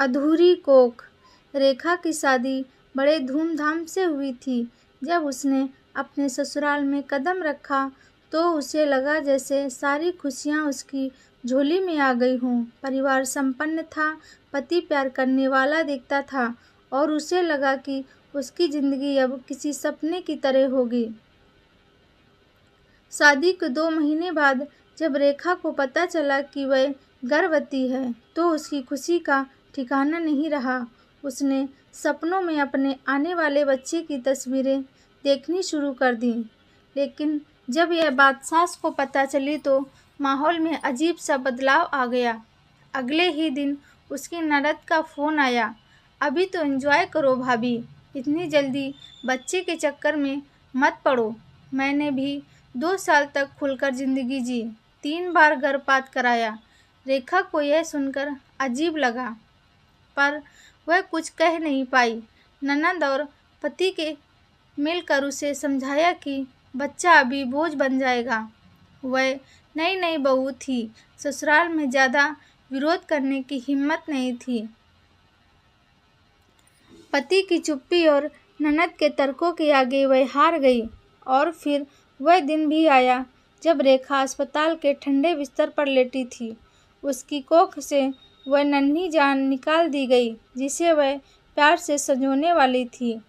अधूरी कोख। रेखा की शादी बड़े धूमधाम से हुई थी। जब उसने अपने ससुराल में कदम रखा तो उसे लगा जैसे सारी खुशियां उसकी झोली में आ गई हों। परिवार संपन्न था, पति प्यार करने वाला दिखता था और उसे लगा कि उसकी जिंदगी अब किसी सपने की तरह होगी। शादी के 2 महीने बाद जब रेखा को पता चला कि वह गर्भवती है तो उसकी खुशी का ठिकाना नहीं रहा। उसने सपनों में अपने आने वाले बच्चे की तस्वीरें देखनी शुरू कर दी। लेकिन जब यह बात सास को पता चली तो माहौल में अजीब सा बदलाव आ गया। अगले ही दिन उसकी ननद का फ़ोन आया, अभी तो एंजॉय करो भाभी, इतनी जल्दी बच्चे के चक्कर में मत पड़ो। मैंने भी 2 साल तक खुलकर ज़िंदगी जी, 3 बार गर्भपात कराया। रेखा को यह सुनकर अजीब लगा, पर वह कुछ कह नहीं पाई। ननद और पति के मिलकर उसे समझाया कि बच्चा अभी बोझ बन जाएगा। वह नई नई बहू थी, ससुराल में ज़्यादा विरोध करने की हिम्मत नहीं थी। पति की चुप्पी और ननद के तर्कों के आगे वह हार गई। और फिर वह दिन भी आया जब रेखा अस्पताल के ठंडे बिस्तर पर लेटी थी। उसकी कोख से वह नन्ही जान निकाल दी गई जिसे वह प्यार से संजोने वाली थी।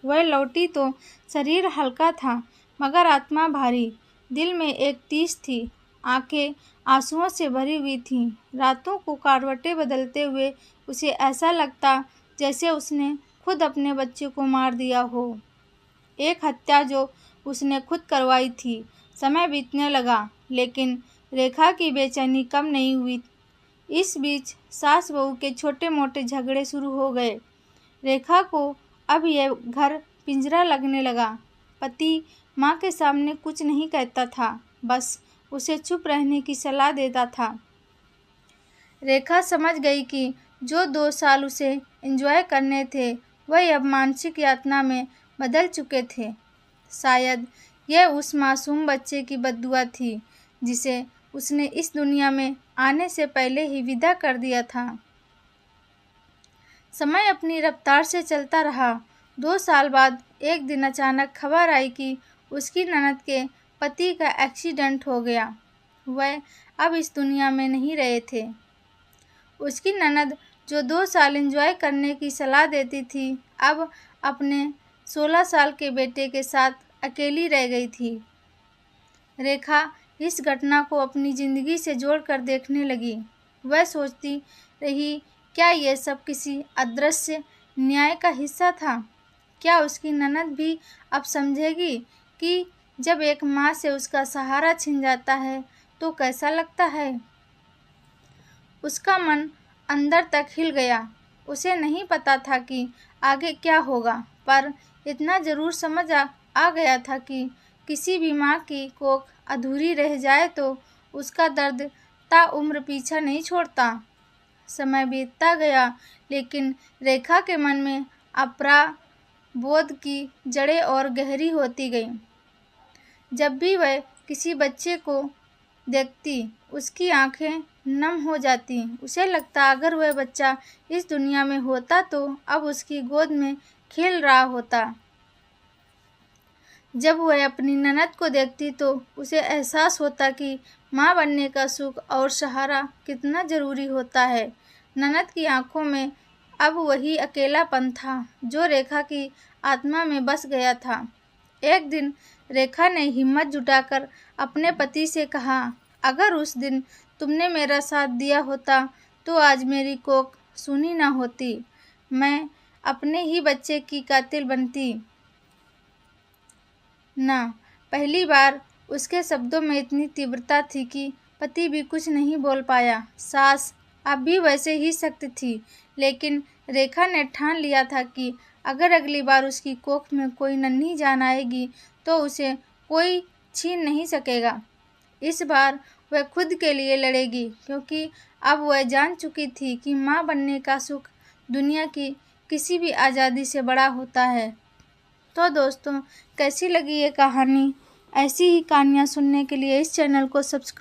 वह लौटी तो शरीर हल्का था मगर आत्मा भारी। दिल में एक टीस थी, आंखें आंसुओं से भरी हुई थीं। रातों को करवटें बदलते हुए उसे ऐसा लगता जैसे उसने खुद अपने बच्चे को मार दिया हो। एक हत्या जो उसने खुद करवाई थी। समय बीतने लगा लेकिन रेखा की बेचैनी कम नहीं हुई। इस बीच सास बहू के छोटे मोटे झगड़े शुरू हो गए। रेखा को अब यह घर पिंजरा लगने लगा। पति माँ के सामने कुछ नहीं कहता था, बस उसे चुप रहने की सलाह देता था। रेखा समझ गई कि जो 2 साल उसे एंजॉय करने थे वह अब मानसिक यातना में बदल चुके थे। शायद यह उस मासूम बच्चे की बद्दुआ थी जिसे उसने इस दुनिया में आने से पहले ही विदा कर दिया था। समय अपनी रफ्तार से चलता रहा। 2 साल बाद एक दिन अचानक खबर आई कि उसकी ननद के पति का एक्सीडेंट हो गया। वह अब इस दुनिया में नहीं रहे थे। उसकी ननद जो 2 साल एंजॉय करने की सलाह देती थी, अब अपने 16 साल के बेटे के साथ अकेली रह गई थी। रेखा इस घटना को अपनी ज़िंदगी से जोड़कर देखने लगी। वह सोचती रही, क्या यह सब किसी अदृश्य न्याय का हिस्सा था? क्या उसकी ननद भी अब समझेगी कि जब एक माँ से उसका सहारा छिन जाता है तो कैसा लगता है? उसका मन अंदर तक हिल गया। उसे नहीं पता था कि आगे क्या होगा, पर इतना ज़रूर समझ आ गया था कि किसी भी माँ की कोख अधूरी रह जाए तो उसका दर्द ताउम्र पीछा नहीं छोड़ता। समय बीतता गया लेकिन रेखा के मन में अपराध की जड़ें और गहरी होती गईं। जब भी वह किसी बच्चे को देखती उसकी आंखें नम हो जाती। उसे लगता अगर वह बच्चा इस दुनिया में होता तो अब उसकी गोद में खेल रहा होता। जब वह अपनी ननद को देखती तो उसे एहसास होता कि माँ बनने का सुख और सहारा कितना ज़रूरी होता है। ननद की आंखों में अब वही अकेलापन था जो रेखा की आत्मा में बस गया था। एक दिन रेखा ने हिम्मत जुटाकर अपने पति से कहा, अगर उस दिन तुमने मेरा साथ दिया होता तो आज मेरी कोख सूनी ना होती, मैं अपने ही बच्चे की कातिल बनती ना। पहली बार उसके शब्दों में इतनी तीव्रता थी कि पति भी कुछ नहीं बोल पाया। सास अब भी वैसे ही सख्त थी, लेकिन रेखा ने ठान लिया था कि अगर अगली बार उसकी कोख में कोई नन्ही जान आएगी तो उसे कोई छीन नहीं सकेगा। इस बार वह खुद के लिए लड़ेगी, क्योंकि अब वह जान चुकी थी कि माँ बनने का सुख दुनिया की किसी भी आज़ादी से बड़ा होता है। तो दोस्तों, कैसी लगी ये कहानी? ऐसी ही कहानियाँ सुनने के लिए इस चैनल को सब्सक्राइब